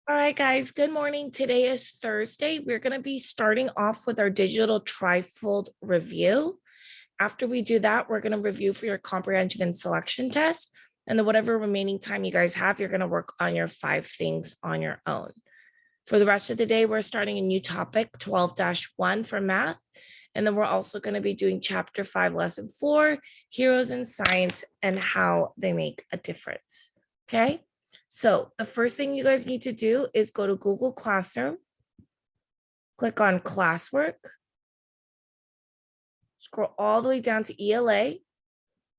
All right, guys, good morning. Today is Thursday. We're going to be starting off with our digital trifold review. After we do that, we're going to review for your comprehension and selection test. And then whatever remaining time you guys have, you're going to work on your 5 things on your own. For the rest of the day, we're starting a new topic, 12-1 for math. And then we're also going to be doing chapter 5, lesson 4, heroes in science and how they make a difference. Okay. So the first thing you guys need to do is go to Google Classroom, click on classwork, scroll all the way down to ELA,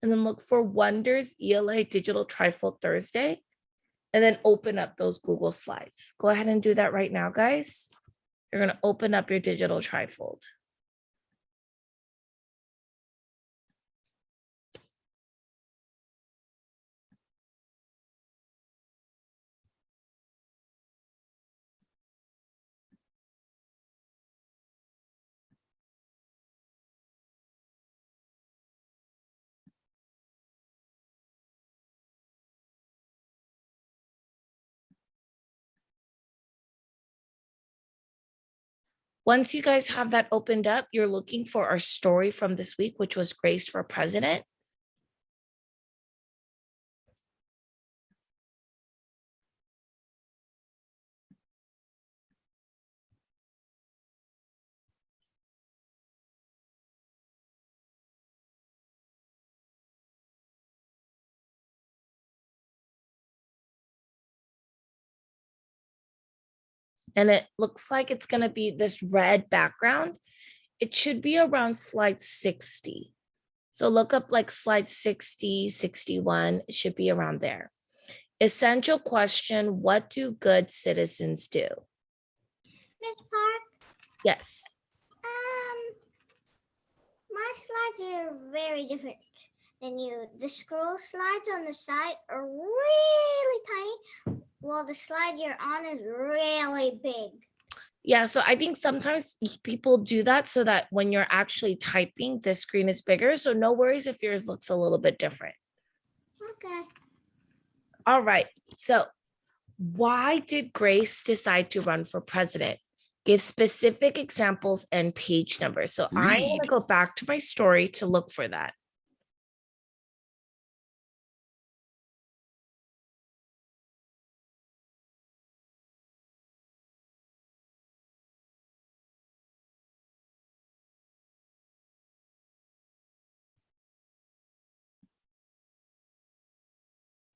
and then look for Wonders ELA Digital Trifold Thursday, and then open up those Google Slides. Go ahead and do that right now, guys. You're going to open up your digital trifold. Once you guys have that opened up, you're looking for our story from this week, which was Grace for President. And it looks like it's going to be this red background. It should be around slide 60. So look up like slide 60, 61. It should be around there. Essential question, what do good citizens do? Miss Park, Yes. my slides are very different than you. The scroll slides on the side are really tiny, while the slide you're on is really big. Yeah, so I think sometimes people do that so that when you're actually typing, the screen is bigger. So no worries if yours looks a little bit different. Okay. All right. So why did Grace decide to run for president? Give specific examples and page numbers. So I'm going to go back to my story to look for that.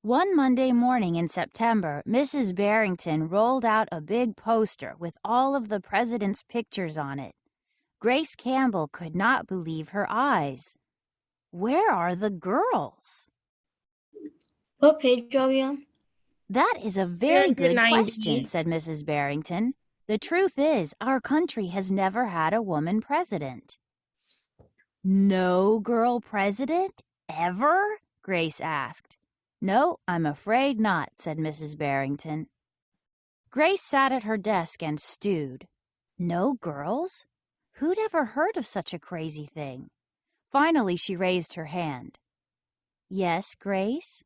One Monday morning in September, Mrs. Barrington rolled out a big poster with all of the president's pictures on it. Grace Campbell could not believe her eyes. Where are the girls? What page are we on? That is a very good 390. question, said Mrs. Barrington. The truth is, our country has never had a woman president. No girl president? Ever? Grace asked. No, I'm afraid not, said Mrs. Barrington. Grace sat at her desk and stewed. No girls? Who'd ever heard of such a crazy thing? Finally, she raised her hand. Yes, Grace?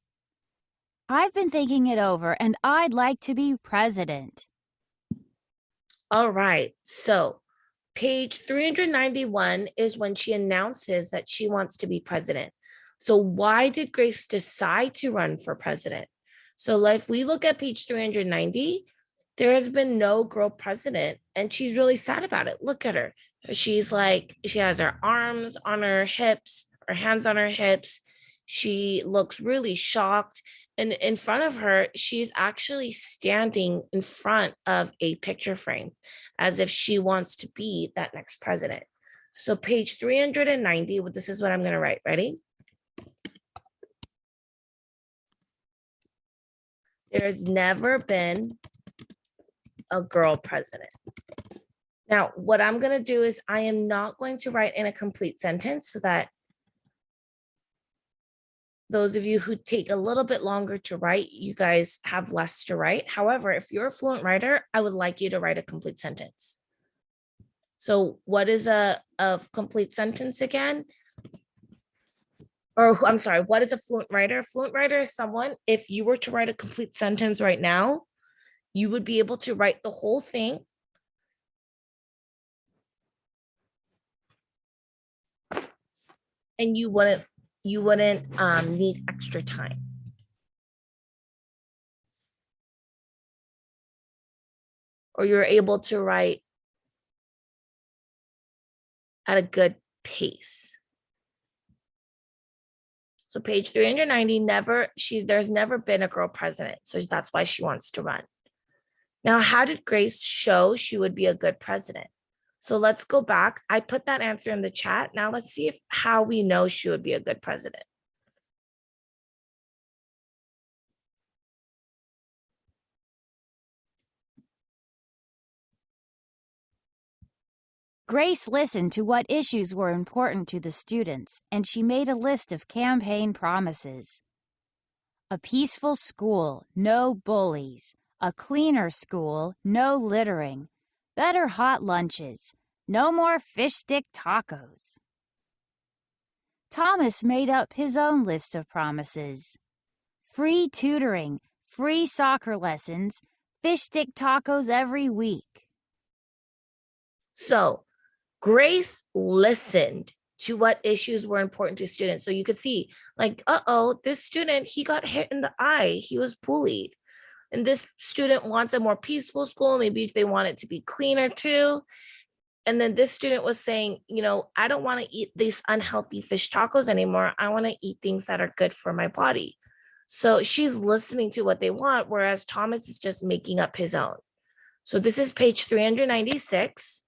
I've been thinking it over, and I'd like to be president. All right. So page 391 is when she announces that she wants to be president. So why did Grace decide to run for president? So if we look at page 390, there has been no girl president, and she's really sad about it. Look at her. She's like, she has her arms on her hips, her hands on her hips. She looks really shocked. And in front of her, she's actually standing in front of a picture frame as if she wants to be that next president. So page 390, this is what I'm going to write. Ready? There has never been a girl president. Now, what I'm going to do is I am not going to write in a complete sentence so that those of you who take a little bit longer to write, you guys have less to write. However, if you're a fluent writer, I would like you to write a complete sentence. So what is a complete sentence again? Or I'm sorry, what is a fluent writer? A fluent writer is someone, if you were to write a complete sentence right now, you would be able to write the whole thing. And you wouldn't need extra time. Or you're able to write at a good pace. So page 390, there's never been a girl president. So that's why she wants to run. Now, how did Grace show she would be a good president? So let's go back. I put that answer in the chat. Now let's see how we know she would be a good president. Grace listened to what issues were important to the students, and she made a list of campaign promises. A peaceful school, no bullies. A cleaner school, no littering. Better hot lunches. No more fish stick tacos. Thomas made up his own list of promises. Free tutoring, free soccer lessons, fish stick tacos every week. So Grace listened to what issues were important to students. So you could see like, this student, he got hit in the eye. He was bullied. And this student wants a more peaceful school. Maybe they want it to be cleaner too. And then this student was saying, I don't want to eat these unhealthy fish tacos anymore. I want to eat things that are good for my body. So she's listening to what they want, whereas Thomas is just making up his own. So this is page 396.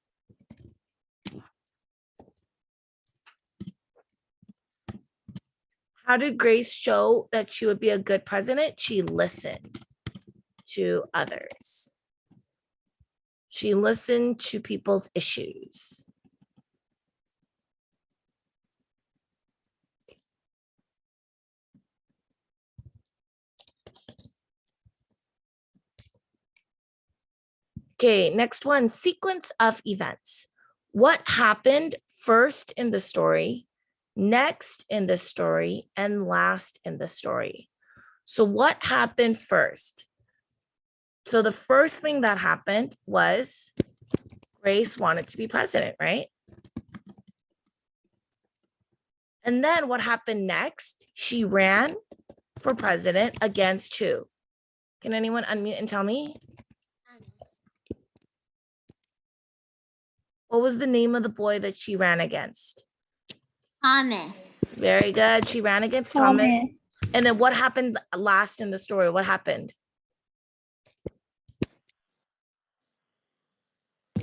How did Grace show that she would be a good president? She listened to others. She listened to people's issues. Okay, next one, sequence of events. What happened first in the story, next in the story, and last in the story? So what happened first? So the first thing that happened was Grace wanted to be president, right? And then what happened next? She ran for president against who? Can anyone unmute and tell me? What was the name of the boy that she ran against? Thomas. Very good. She ran against Thomas. And then what happened last in the story? What happened?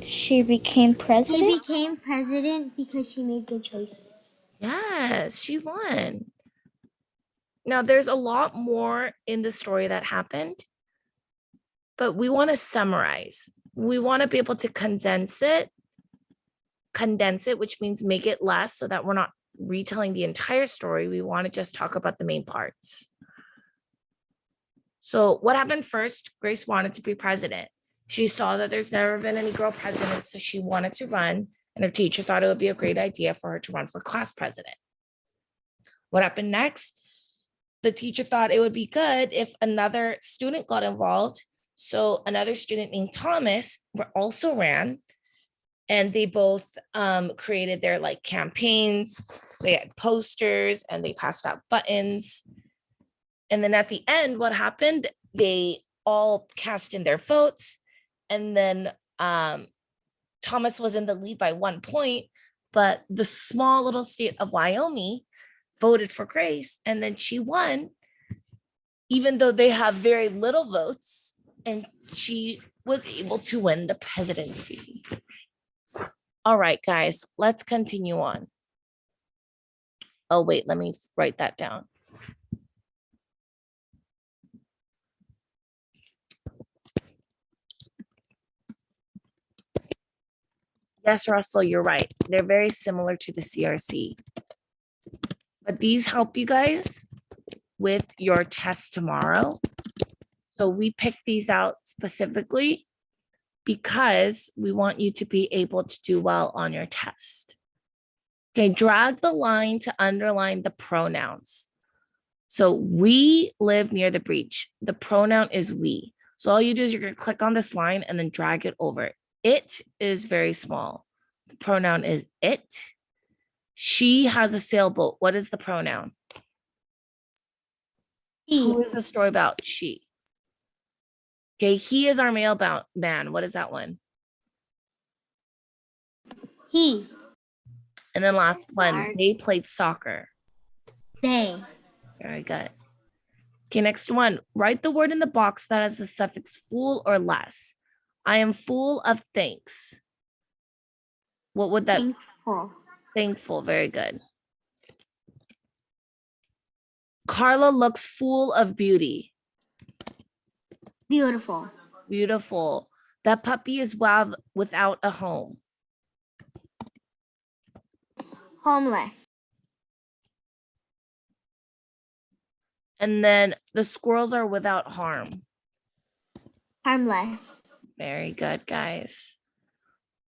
She became president. She became president because she made good choices. Yes, she won. Now, there's a lot more in the story that happened, but we want to summarize. We want to be able to condense it, which means make it less so that we're not retelling the entire story. We want to just talk about the main parts. So what happened first? Grace wanted to be president. She saw that there's never been any girl president, so she wanted to run, and her teacher thought it would be a great idea for her to run for class president. What happened next? The teacher thought it would be good if another student got involved. So another student named Thomas also ran, and they both created their campaigns. They had posters and they passed out buttons. And then at the end, what happened? They all cast in their votes. And then Thomas was in the lead by 1 point, but the small little state of Wyoming voted for Grace, and then she won, even though they have very little votes, and she was able to win the presidency. All right, guys, let's continue on. Oh, wait, let me write that down. Yes, Russell, you're right. They're very similar to the CRC. But these help you guys with your test tomorrow. So we picked these out specifically because we want you to be able to do well on your test. Okay, drag the line to underline the pronouns. So we live near the beach. The pronoun is we. So all you do is you're going to click on this line and then drag it over. It is very small. The pronoun is it. She has a sailboat. What is the pronoun? Who is the story about? She. Okay, he is our male man. What is that one? He. And then last one, they played soccer. They. Very good. Okay, next one. Write the word in the box that has the suffix full or less. I am full of thanks. What would that be? Thankful. Thankful. Very good. Carla looks full of beauty. Beautiful. Beautiful. That puppy is wild without a home. Homeless. And then the squirrels are without harm. Harmless. Very good, guys.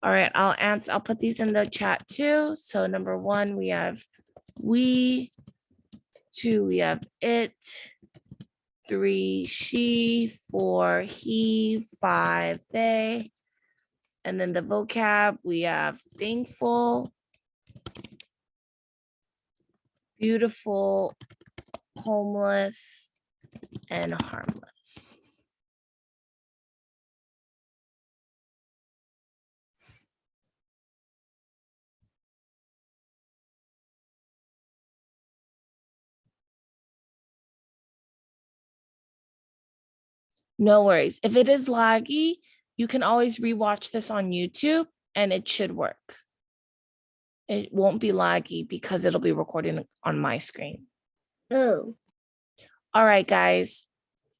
All right, I'll put these in the chat too. So number 1, we have we. 2, we have it. 3, she. 4, he. 5, they. And then the vocab, we have thankful, beautiful, homeless, and harmless. No worries. If it is laggy, you can always rewatch this on YouTube and it should work. It won't be laggy because it'll be recording on my screen. Oh. All right, guys.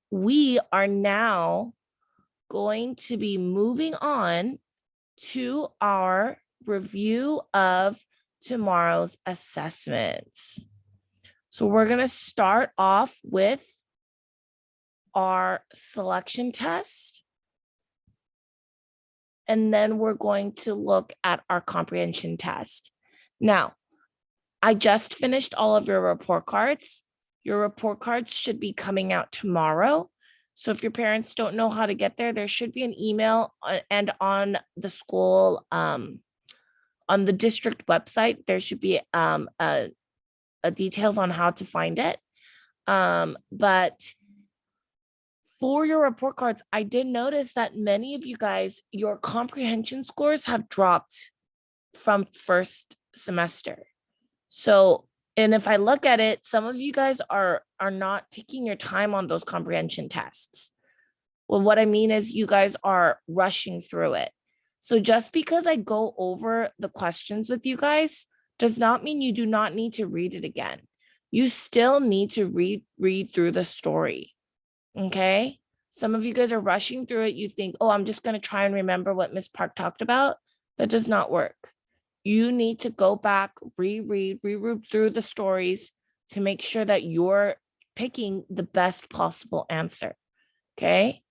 We are now going to be moving on to our review of tomorrow's assessments. So we're going to start off with our selection test. And then we're going to look at our comprehension test. Now, I just finished all of your report cards. Your report cards should be coming out tomorrow. So if your parents don't know how to get there, there should be an email and on the school, on the district website, there should be a details on how to find it. But for your report cards, I did notice that many of you guys, your comprehension scores have dropped from first semester. So, and if I look at it, some of you guys are not taking your time on those comprehension tests. Well, what I mean is you guys are rushing through it. So just because I go over the questions with you guys does not mean you do not need to read it again. You still need to read through the story. Okay? Some of you guys are rushing through it. You think, oh, I'm just going to try and remember what Miss Park talked about. That does not work. You need to go back, reread through the stories to make sure that you're picking the best possible answer. Okay?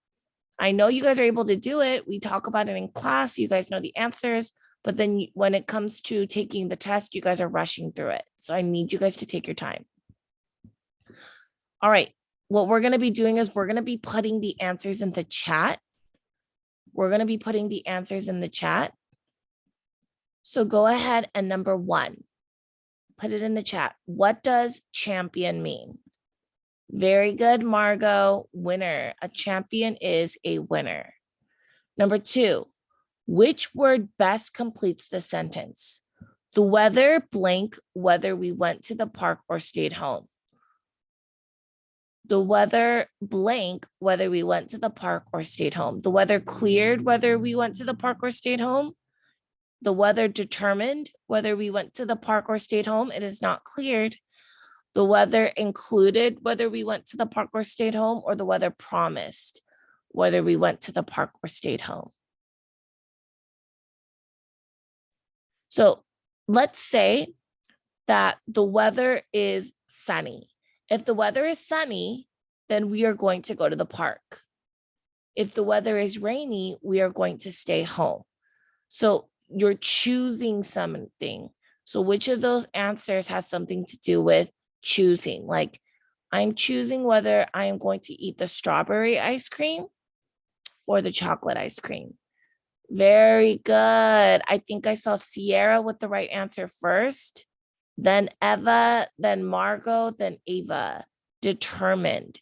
I know you guys are able to do it. We talk about it in class. You guys know the answers. But then when it comes to taking the test, you guys are rushing through it. So I need you guys to take your time. All right. What we're going to be doing is we're going to be putting the answers in the chat. We're going to be putting the answers in the chat. So go ahead and number 1, put it in the chat. What does champion mean? Very good, Margot. Winner. A champion is a winner. Number 2, which word best completes the sentence? The weather blank, whether we went to the park or stayed home. The weather blank, whether we went to the park or stayed home. The weather cleared, whether we went to the park or stayed home. The weather determined whether we went to the park or stayed home. It is not cleared. The weather included whether we went to the park or stayed home, or the weather promised whether we went to the park or stayed home. So let's say that the weather is sunny. If the weather is sunny, then we are going to go to the park. If the weather is rainy, we are going to stay home. So you're choosing something. So which of those answers has something to do with choosing? Like, I'm choosing whether I am going to eat the strawberry ice cream, or the chocolate ice cream? Very good. I think I saw Sierra with the right answer first, then Eva, then Margot, then Ava. Determined.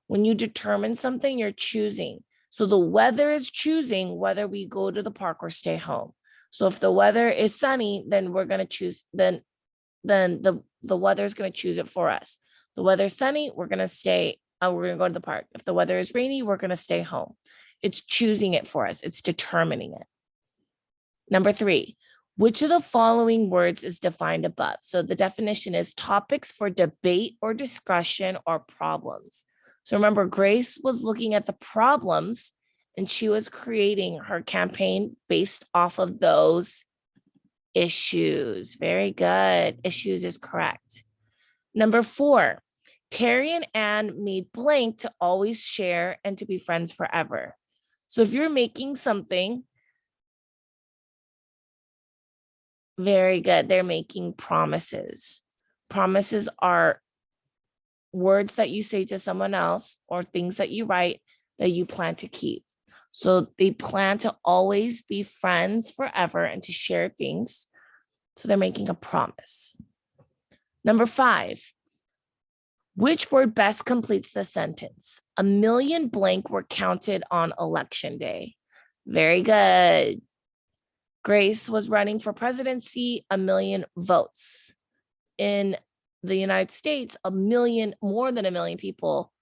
When you determine something, you're choosing. So the weather is choosing whether we go to the park or stay home. So if the weather is sunny, then we're going to choose, then the weather is going to choose it for us. The weather's sunny, we're going to stay, we're going to go to the park. If the weather is rainy, we're going to stay home. It's choosing it for us. It's determining it. Number 3, which of the following words is defined above? So the definition is topics for debate or discussion or problems. So remember, Grace was looking at the problems and she was creating her campaign based off of those issues. Very good. Issues is correct. Number 4, Terry and Anne made blank to always share and to be friends forever. So if you're making something, very good, they're making promises. Promises are words that you say to someone else or things that you write that you plan to keep. So they plan to always be friends forever and to share things. So they're making a promise. Number 5, which word best completes the sentence? A million blank were counted on election day. Very good. Grace was running for presidency, a million votes. In the United States, more than a million people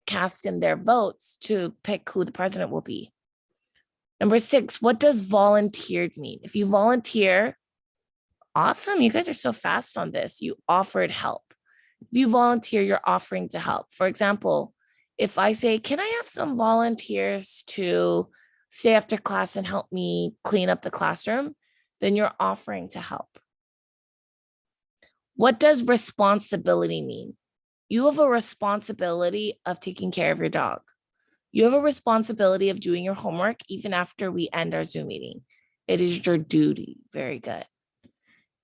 cast in their votes to pick who the president will be. Number 6, what does volunteered mean? If you volunteer, awesome, you guys are so fast on this. You offered help. If you volunteer, you're offering to help. For example, if I say, can I have some volunteers to stay after class and help me clean up the classroom? Then you're offering to help. What does responsibility mean? You have a responsibility of taking care of your dog. You have a responsibility of doing your homework even after we end our Zoom meeting. It is your duty. Very good.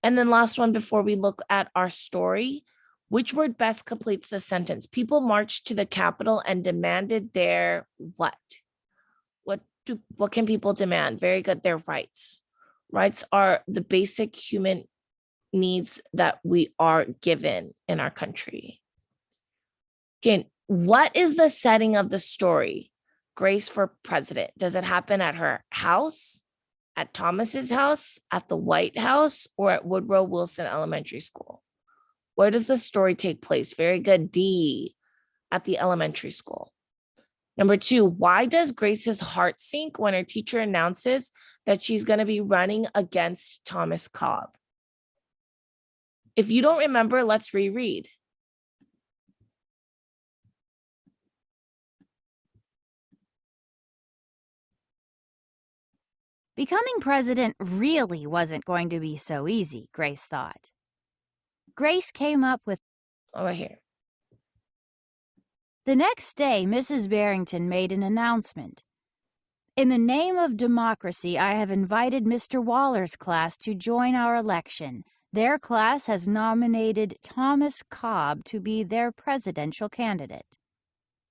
And then last one before we look at our story, which word best completes the sentence? People marched to the Capitol and demanded their what? What can people demand? Very good, their rights. Rights are the basic human needs that we are given in our country. Okay, what is the setting of the story? Grace for president. Does it happen at her house, at Thomas's house, at the White House, or at Woodrow Wilson Elementary School? Where does the story take place? Very good, D, at the elementary school. Number 2, why does Grace's heart sink when her teacher announces that she's going to be running against Thomas Cobb? If you don't remember, let's reread. Becoming president really wasn't going to be so easy, Grace thought. Grace came up with... Oh, right here. The next day, Mrs. Barrington made an announcement. In the name of democracy, I have invited Mr. Waller's class to join our election. Their class has nominated Thomas Cobb to be their presidential candidate.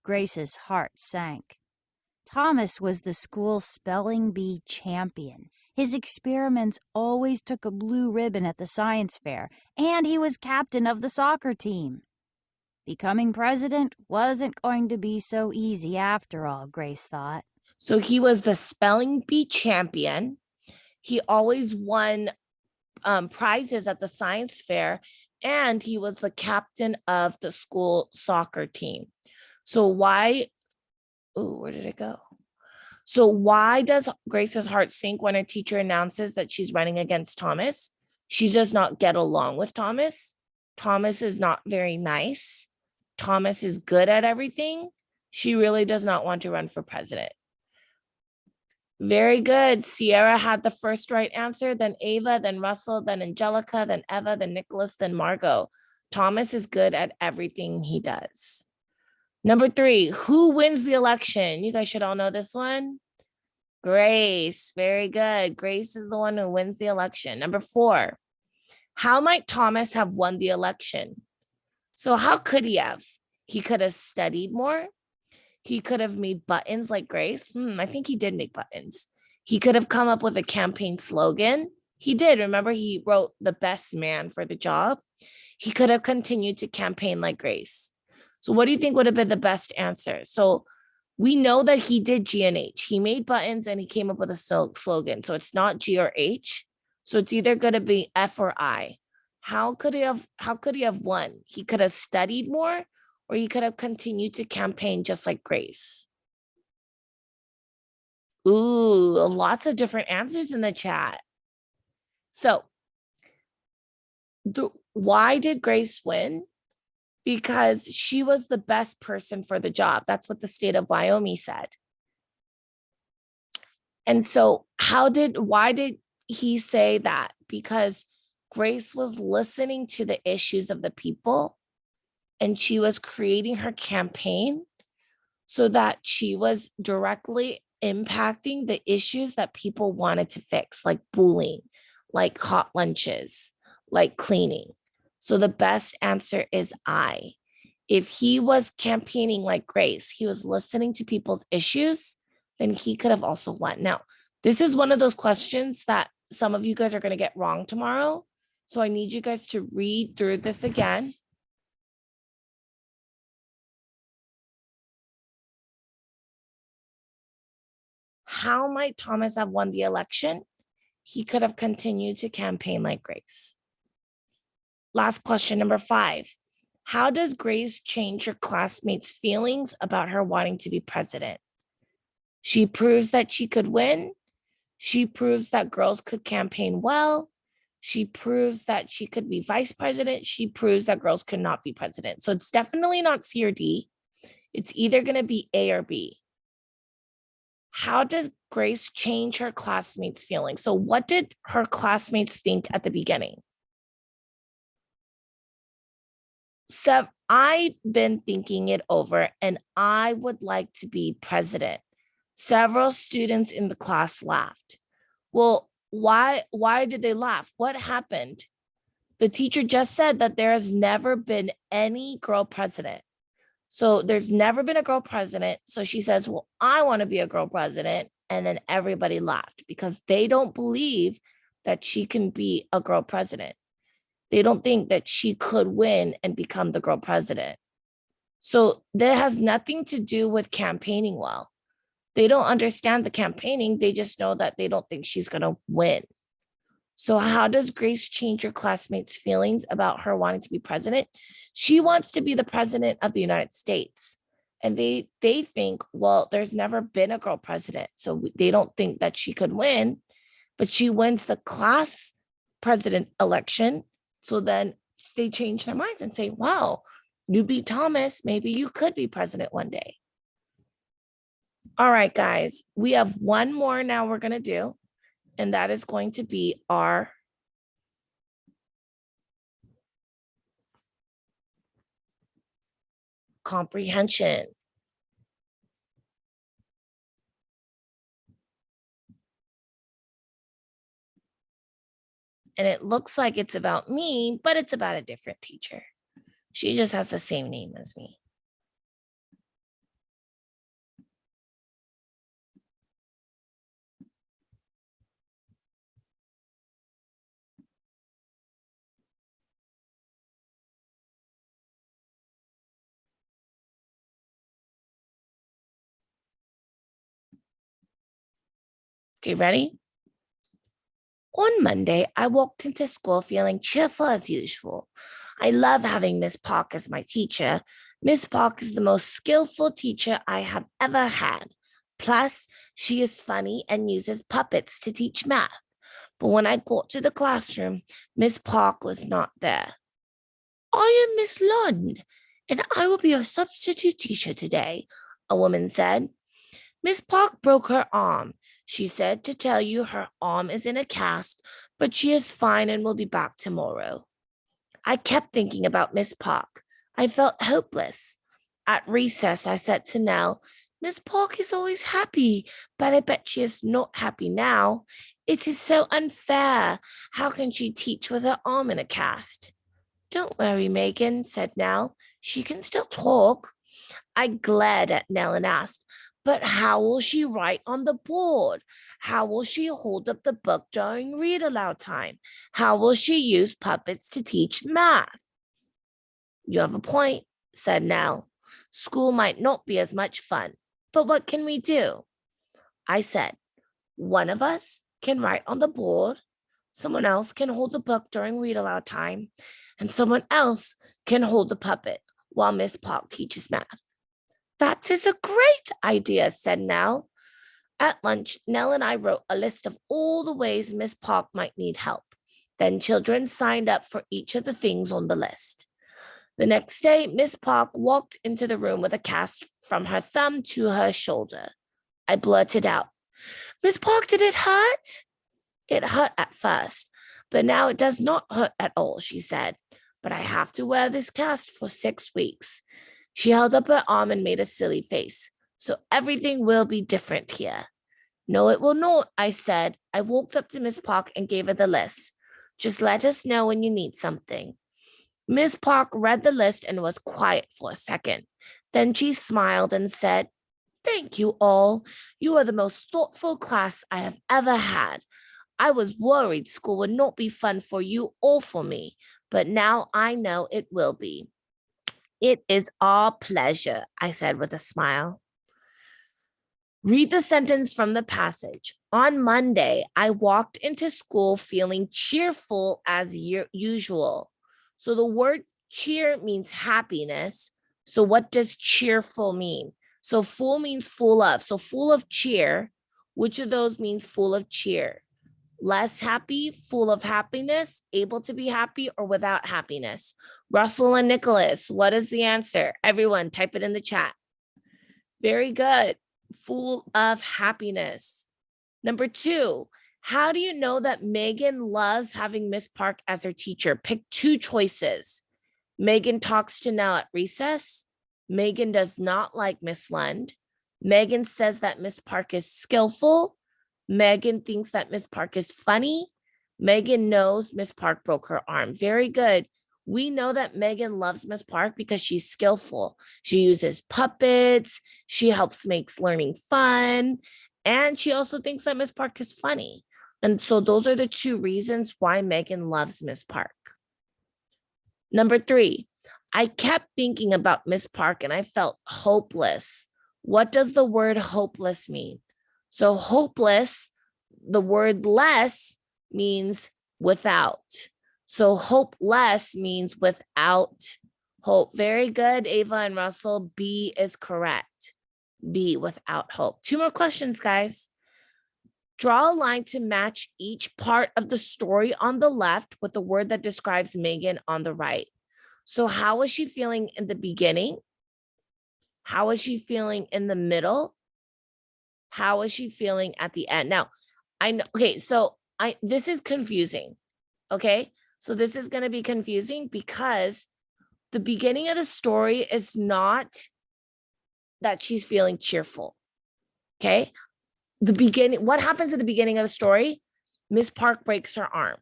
Grace's heart sank. Thomas was the school's spelling bee champion. His experiments always took a blue ribbon at the science fair, and he was captain of the soccer team. Becoming president wasn't going to be so easy after all, Grace thought. So he was the spelling bee champion. He always won prizes at the science fair, and he was the captain of the school soccer team. So why, where did it go? So why does Grace's heart sink when her teacher announces that she's running against Thomas? She does not get along with Thomas. Thomas is not very nice. Thomas is good at everything. She really does not want to run for president. Very good. Sierra had the first right answer, then Ava, then Russell, then Angelica, then Eva, then Nicholas, then Margot. Thomas is good at everything he does. Number 3, who wins the election? You guys should all know this one. Grace. Very good. Grace is the one who wins the election. Number 4, how might Thomas have won the election? So how could he have? He could have studied more. He could have made buttons like Grace. I think he did make buttons. He could have come up with a campaign slogan. He did. Remember, he wrote the best man for the job. He could have continued to campaign like Grace. So what do you think would have been the best answer? So we know that he did G and H. He made buttons and he came up with a slogan. So it's not G or H. So it's either going to be F or I. How could he have won? He could have studied more, or he could have continued to campaign just like Grace. Ooh, lots of different answers in the chat. So why did Grace win? Because she was the best person for the job. That's what the state of Wyoming said. And so why did he say that? Because Grace was listening to the issues of the people and she was creating her campaign so that she was directly impacting the issues that people wanted to fix, like bullying, like hot lunches, like cleaning. So the best answer is I. If he was campaigning like Grace, he was listening to people's issues, then he could have also won. Now, this is one of those questions that some of you guys are going to get wrong tomorrow. So I need you guys to read through this again. How might Thomas have won the election? He could have continued to campaign like Grace. Last question, number 5. How does Grace change her classmates' feelings about her wanting to be president? She proves that she could win. She proves that girls could campaign well. She proves that she could be vice president. She proves that girls could not be president. So it's definitely not C or D. It's either going to be A or B. How does Grace change her classmates' feelings? So what did her classmates think at the beginning? So I've been thinking it over and I would like to be president. Several students in the class laughed. Well, why did they laugh? What happened? The teacher just said that there has never been any girl president. So there's never been a girl president. So she says, well, I want to be a girl president. And then everybody laughed because they don't believe that she can be a girl president. They don't think that she could win and become the girl president. So that has nothing to do with campaigning well. They don't understand the campaigning. They just know that they don't think she's going to win. So how does Grace change her classmates' feelings about her wanting to be president? She wants to be the president of the United States. And they think, well, there's never been a girl president. So they don't think that she could win, but she wins the class president election. So then they change their minds and say, wow, you beat Thomas. Maybe you could be president one day. All right, guys, we have one more now we're going to do, and that is going to be our comprehension. And it looks like it's about me, but it's about a different teacher. She just has the same name as me. Okay, ready? On Monday, I walked into school feeling cheerful as usual. I love having Miss Park as my teacher. Miss Park is the most skillful teacher I have ever had. Plus, she is funny and uses puppets to teach math. But when I got to the classroom, Miss Park was not there. I am Miss Lund, and I will be your substitute teacher today, a woman said. Miss Park broke her arm. She said to tell you her arm is in a cast, but she is fine and will be back tomorrow. I kept thinking about Miss Park. I felt hopeless. At recess, I said to Nell, Miss Park is always happy, but I bet she is not happy now. It is so unfair. How can she teach with her arm in a cast? Don't worry, Megan, said Nell. She can still talk. I glared at Nell and asked, but how will she write on the board? How will she hold up the book during read aloud time? How will she use puppets to teach math? You have a point, said Nell. School might not be as much fun, but what can we do? I said, one of us can write on the board, someone else can hold the book during read aloud time, and someone else can hold the puppet while Miss Park teaches math. That is a great idea, said Nell. At lunch, Nell and I wrote a list of all the ways Miss Park might need help. Then children signed up for each of the things on the list. The next day, Miss Park walked into the room with a cast from her thumb to her shoulder. I blurted out, Miss Park, did it hurt? It hurt at first, but now it does not hurt at all, she said. But I have to wear this cast for 6 weeks. She held up her arm and made a silly face. So everything will be different here. No, it will not, I said. I walked up to Miss Park and gave her the list. Just let us know when you need something. Miss Park read the list and was quiet for a second. Then she smiled and said, Thank you all. You are the most thoughtful class I have ever had. I was worried school would not be fun for you or for me, but now I know it will be. It is our pleasure, I said with a smile. Read the sentence from the passage. On Monday, I walked into school feeling cheerful as usual. So the word cheer means happiness. So what does cheerful mean? So full means full of. So full of cheer. Which of those means full of cheer? Less happy, full of happiness, able to be happy, or without happiness? Russell and Nicholas, what is the answer? Everyone, type it in the chat. Very good. Full of happiness. Number 2, how do you know that Megan loves having Miss Park as her teacher? Pick 2 choices. Megan talks to Nell at recess. Megan does not like Miss Lund. Megan says that Miss Park is skillful. Megan thinks that Miss Park is funny. Megan knows Miss Park broke her arm. Very good. We know that Megan loves Miss Park because she's skillful. She uses puppets. She helps makes learning fun. And she also thinks that Miss Park is funny. And so those are the 2 reasons why Megan loves Miss Park. Number 3, I kept thinking about Miss Park and I felt hopeless. What does the word hopeless mean? So hopeless, the word less means without. So hopeless means without hope. Very good, Ava and Russell. B is correct. B, without hope. 2 more questions, guys. Draw a line to match each part of the story on the left with the word that describes Megan on the right. So how was she feeling in the beginning? How was she feeling in the middle? How is she feeling at the end? Now, I know, okay, so this is confusing, okay? So this is going to be confusing because the beginning of the story is not that she's feeling cheerful, okay? The beginning, what happens at the beginning of the story? Miss Park breaks her arm.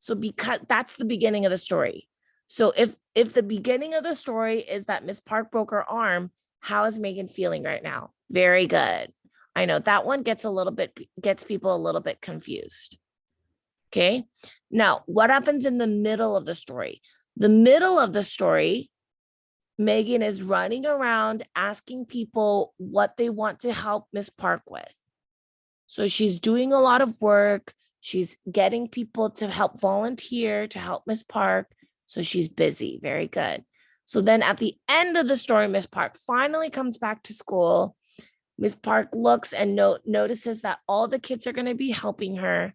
So because that's the beginning of the story. So if the beginning of the story is that Miss Park broke her arm, how is Megan feeling right now? Very good. I know that one gets people a little bit confused. Okay. Now, what happens in the middle of the story? The middle of the story, Megan is running around asking people what they want to help Miss Park with. So she's doing a lot of work. She's getting people to help volunteer to help Miss Park. So she's busy. Very good. So then at the end of the story, Miss Park finally comes back to school. Miss Park looks and notices that all the kids are going to be helping her.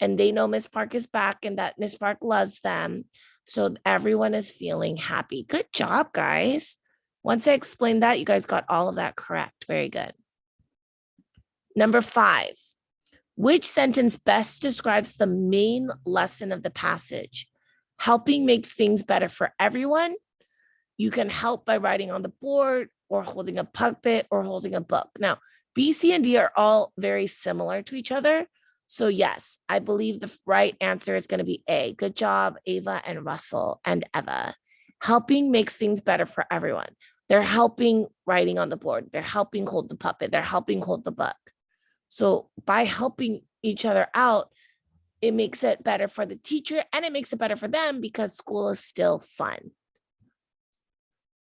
And they know Miss Park is back and that Miss Park loves them. So everyone is feeling happy. Good job, guys. Once I explained that, you guys got all of that correct. Very good. Number 5, which sentence best describes the main lesson of the passage? Helping makes things better for everyone. You can help by writing on the board or holding a puppet or holding a book. Now, B, C, and D are all very similar to each other. So yes, I believe the right answer is going to be A. Good job, Ava and Russell and Eva. Helping makes things better for everyone. They're helping writing on the board. They're helping hold the puppet. They're helping hold the book. So by helping each other out, it makes it better for the teacher and it makes it better for them because school is still fun.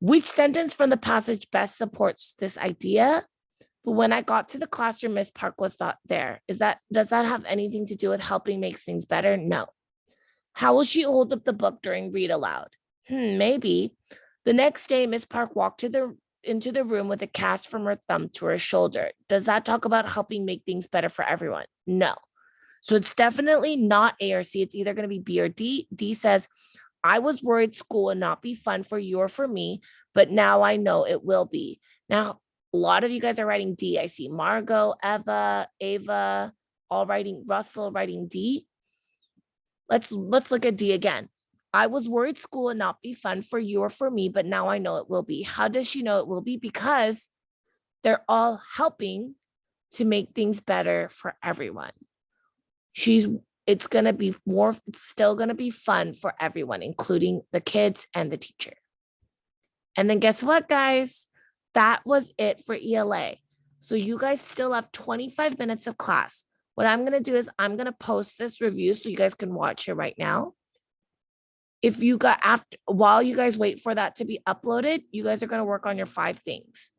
Which sentence from the passage best supports this idea? But when I got to the classroom, Miss Park was not there. Does that have anything to do with helping make things better? No. How will she hold up the book during read aloud? Maybe. The next day, Miss Park walked into the room with a cast from her thumb to her shoulder. Does that talk about helping make things better for everyone? No. So it's definitely not A or C. It's either going to be B or D. D says, I was worried school would not be fun for you or for me, but now I know it will be. Now, a lot of you guys are writing D. I see Margot, Eva, Ava, all writing, Russell writing D. Let's look at D again. I was worried school would not be fun for you or for me, but now I know it will be. How does she know it will be? Because they're all helping to make things better for everyone. It's still gonna be fun for everyone, including the kids and the teacher. And then guess what, guys? That was it for ELA. So you guys still have 25 minutes of class. What I'm gonna do is I'm gonna post this review so you guys can watch it right now. While you guys wait for that to be uploaded, you guys are gonna work on your 5 things.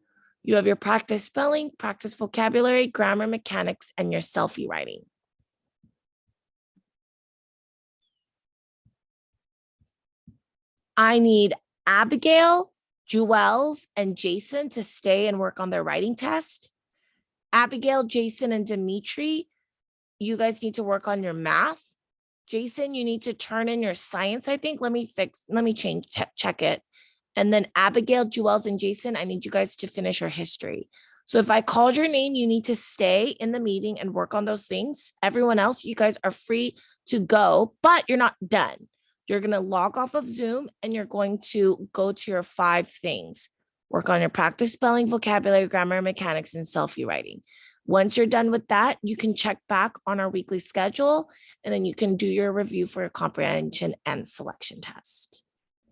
You have your practice spelling, practice vocabulary, grammar mechanics, and your selfie writing. I need Abigail, Jewels, and Jason to stay and work on their writing test. Abigail, Jason, and Dimitri, you guys need to work on your math. Jason, you need to turn in your science, I think. Let me check it. And then Abigail, Jewels, and Jason, I need you guys to finish your history. So if I called your name, you need to stay in the meeting and work on those things. Everyone else, you guys are free to go, but you're not done. You're going to log off of Zoom and you're going to go to your 5 things. Work on your practice spelling, vocabulary, grammar, mechanics, and selfie writing. Once you're done with that, you can check back on our weekly schedule and then you can do your review for your comprehension and selection test.